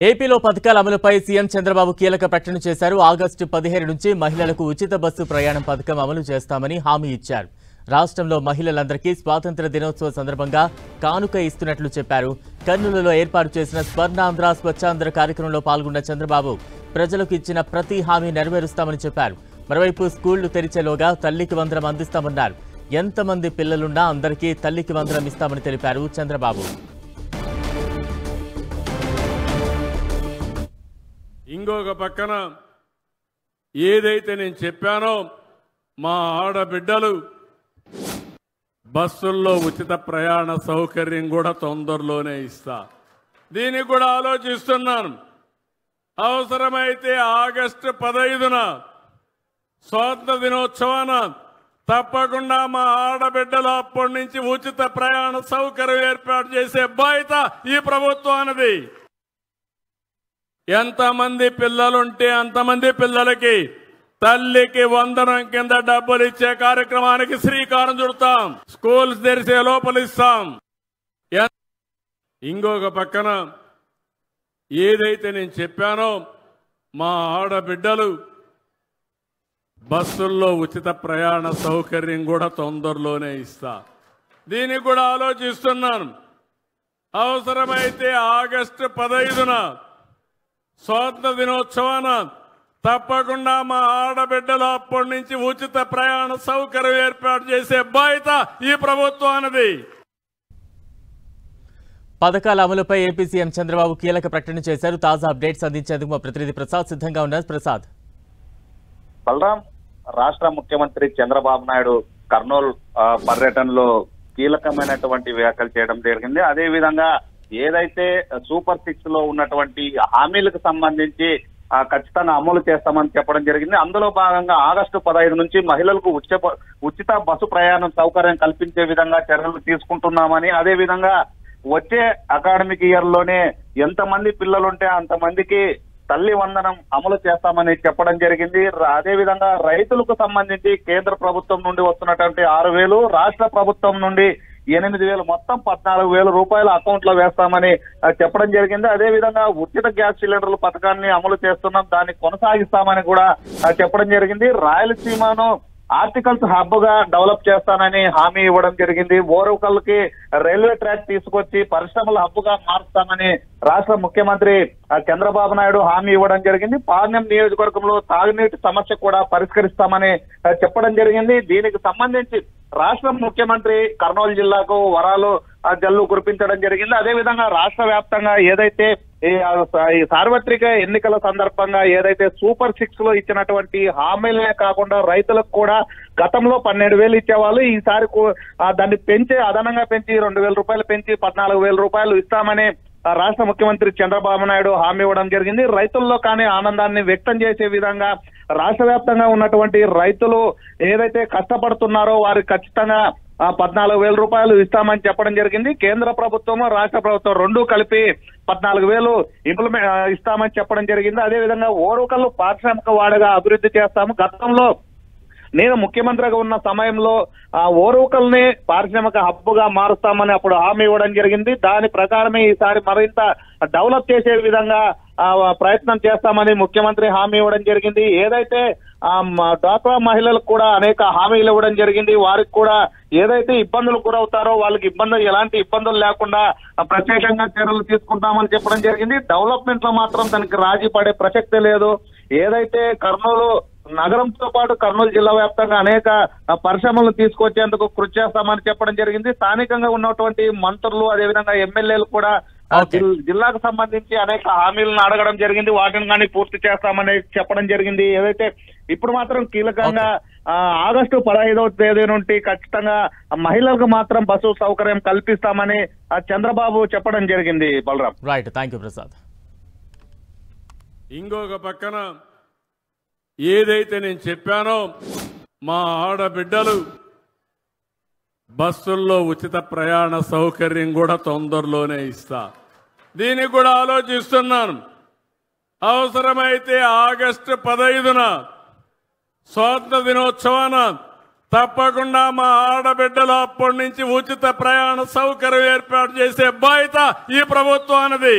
ఏపీలో పథకాల అమలుపై సీఎం చంద్రబాబు కీలక ప్రకటన చేశారు. ఆగస్టు 17 నుంచి మహిళలకు ఉచిత బస్సు ప్రయాణం పథకం అమలు చేస్తామని హామీ ఇచ్చారు. రాష్ట్రంలో మహిళలందరికీ స్వాతంత్ర దినోత్సవ సందర్భంగా కానుక ఇస్తున్నట్లు చెప్పారు. కర్నూలులో ఏర్పాటు చేసిన స్వర్ణాంధ్ర స్వచ్ఛాంధ్ర కార్యక్రమంలో పాల్గొన్న చంద్రబాబు ప్రజలకు ఇచ్చిన ప్రతి హామీ నెరవేరుస్తామని చెప్పారు. మరోవైపు స్కూళ్లు తెరిచేలోగా తల్లికి వందనం అందిస్తామన్నారు. ఎంతమంది పిల్లలున్నా అందరికీ తల్లికి వందనం ఇస్తామని తెలిపారు చంద్రబాబు. ఇంకొక పక్కన ఏదైతే నేను చెప్పానో మా ఆడబిడ్డలు బస్సుల్లో ఉచిత ప్రయాణ సౌకర్యం కూడా తొందరలోనే ఇస్తా. దీనికి కూడా ఆలోచిస్తున్నాను. అవసరమైతే ఆగస్టు 15న స్వాతంత్ర దినోత్సవాన తప్పకుండా మా ఆడబిడ్డలు అప్పటి నుంచి ఉచిత ప్రయాణ సౌకర్యం ఏర్పాటు చేసే బాధ్యత ఈ ప్రభుత్వానిది. ఎంతమంది పిల్లలుంటే అంతమంది పిల్లలకి తల్లికి వందనం కింద డబ్బులు ఇచ్చే కార్యక్రమానికి శ్రీకారం చుడతాం. స్కూల్స్ తెరిసే లోపల ఇస్తాం. ఇంకొక పక్కన ఏదైతే నేను చెప్పానో మా ఆడబిడ్డలు బస్సుల్లో ఉచిత ప్రయాణ సౌకర్యం కూడా తొందరలోనే ఇస్తా. దీనికి కూడా ఆలోచిస్తున్నాను. అవసరమైతే ఆగస్టు 15న స్వాతంత్ర దినోత్సవాన తప్పకుండా మా ఆడబిడ్డలు అప్పటి నుంచి ఉచిత ప్రయాణ సౌకర్యం ఏర్పాటు చేసే బాధ్యత ఈ ప్రభుత్వానిది. పథకాల అమలుపై ఏపీ సీఎం చంద్రబాబు కీలక ప్రకటన చేశారు. తాజా అప్డేట్స్ అందించేందుకు మా ప్రతినిధి ప్రసాద్ సిద్ధంగా ఉన్నారు. ప్రసాద్. బలరాం, రాష్ట్ర ముఖ్యమంత్రి చంద్రబాబు నాయుడు కర్నూలు పర్యటనలో కీలకమైనటువంటి వ్యాఖ్యలు చేయడం జరిగింది. అదే విధంగా ఏదైతే సూపర్ 6 లో ఉన్నటువంటి హామీలకు సంబంధించి ఖచ్చితంగా అమలు చేస్తామని చెప్పడం జరిగింది. అందులో భాగంగా ఆగస్టు 15 నుంచి మహిళలకు ఉచిత బస్సు ప్రయాణం సౌకర్యం కల్పించే విధంగా చర్యలు తీసుకుంటున్నామని, అదే విధంగా వచ్చే అకాడమిక్ ఇయర్ లోనే ఎంతమంది పిల్లలుంటే అంతమందికి తల్లి వందనం అమలు చేస్తామని చెప్పడం జరిగింది. అదే విధంగా రైతులకు సంబంధించి కేంద్ర ప్రభుత్వం నుండి వస్తున్నటువంటి 6,000, రాష్ట్ర ప్రభుత్వం నుండి 8,000, మొత్తం 14,000 రూపాయల అకౌంట్ లో వేస్తామని చెప్పడం జరిగింది. అదే విధంగా ఉచిత గ్యాస్ సిలిండర్ల పథకాన్ని అమలు చేస్తున్నాం, దాన్ని కొనసాగిస్తామని కూడా చెప్పడం జరిగింది. రాయలసీమను ఆర్టికల్స్ హబ్ గా డెవలప్ చేస్తానని హామీ ఇవ్వడం జరిగింది. ఓరుకల్కి రైల్వే ట్రాక్ తీసుకొచ్చి పరిశ్రమల హబ్ గా మారుస్తామని రాష్ట్ర ముఖ్యమంత్రి చంద్రబాబు నాయుడు హామీ ఇవ్వడం జరిగింది. పార్యం నియోజకవర్గంలో తాగునీటి సమస్య కూడా పరిష్కరిస్తామని చెప్పడం జరిగింది. దీనికి సంబంధించి రాష్ట్ర ముఖ్యమంత్రి కర్నూలు జిల్లాకు వరాలు జల్లు కురిపించడం జరిగింది. అదే విధంగా రాష్ట్ర వ్యాప్తంగా ఏదైతే ఈ సార్వత్రిక ఎన్నికల సందర్భంగా ఏదైతే సూపర్ 6 లో ఇచ్చినటువంటి హామీలనే కాకుండా రైతులకు కూడా గతంలో 12,000 ఇచ్చేవాళ్ళు, ఈసారి దాన్ని పెంచి అదనంగా పెంచి 2,000 రూపాయలు పెంచి 14,000 రూపాయలు ఇస్తామని రాష్ట్ర ముఖ్యమంత్రి చంద్రబాబు నాయుడు హామీ ఇవ్వడం జరిగింది. రైతుల్లో కానీ ఆనందాన్ని వ్యక్తం చేసే విధంగా రాష్ట్ర వ్యాప్తంగా ఉన్నటువంటి రైతులు ఏదైతే కష్టపడుతున్నారో వారికి ఖచ్చితంగా 14,000 రూపాయలు ఇస్తామని చెప్పడం జరిగింది. కేంద్ర ప్రభుత్వం, రాష్ట్ర ప్రభుత్వం రెండూ కలిపి 14,000 ఇస్తామని చెప్పడం జరిగింది. అదే విధంగా ఓరుకల్లు పారిశ్రామిక వాడగా అభివృద్ధి చేస్తాము. గతంలో నేను ముఖ్యమంత్రిగా ఉన్న సమయంలో ఓరుకల్ని పారిశ్రామిక హబ్ గా మారుస్తామని అప్పుడు హామీ ఇవ్వడం జరిగింది. దాని ప్రకారమే ఈసారి మరింత డెవలప్ చేసే విధంగా ప్రయత్నం చేస్తామని ముఖ్యమంత్రి హామీ ఇవ్వడం జరిగింది. ఏదైతే డ్వాక్రా మహిళలకు కూడా అనేక హామీలు ఇవ్వడం జరిగింది. వారికి కూడా ఏదైతే ఇబ్బందులు గురవుతారో వాళ్ళకి ఎలాంటి ఇబ్బందులు లేకుండా ప్రత్యేకంగా చర్యలు తీసుకుంటామని చెప్పడం జరిగింది. డెవలప్మెంట్ లో మాత్రం దానికి రాజీ పడే ప్రసక్తే లేదు. ఏదైతే కర్నూలు నగరంతో పాటు కర్నూలు జిల్లా వ్యాప్తంగా అనేక పరిశ్రమలను తీసుకొచ్చేందుకు కృషి చేస్తామని చెప్పడం జరిగింది. స్థానికంగా ఉన్నటువంటి మంత్రులు, అదేవిధంగా ఎమ్మెల్యేలు కూడా జిల్లాకు సంబంధించి అనేక హామీలను అడగడం జరిగింది. వాటిని కానీ పూర్తి చేస్తామని చెప్పడం జరిగింది. ఏదైతే ఇప్పుడు మాత్రం కీలకంగా ఆగస్టు 15వ తేదీ నుండి ఖచ్చితంగా మహిళలకు మాత్రం బస్సు సౌకర్యం కల్పిస్తామని చంద్రబాబు చెప్పడం జరిగింది. బలరాం. Right, thank you Prasad. ఇంకొక పక్కన ఏదైతే నేను చెప్పానో మా ఆడబిడ్డలు బస్సుల్లో ఉచిత ప్రయాణ సౌకర్యం కూడా తొందరలోనే ఇస్తా. దీనికి కూడా ఆలోచిస్తున్నాను. అవసరమైతే ఆగస్టు 15న స్వాతంత్ర దినోత్సవాన తప్పకుండా మా ఆడబిడ్డలు అప్పటి నుంచి ఉచిత ప్రయాణ సౌకర్యం ఏర్పాటు చేసే బాధ్యత ఈ ప్రభుత్వానిది.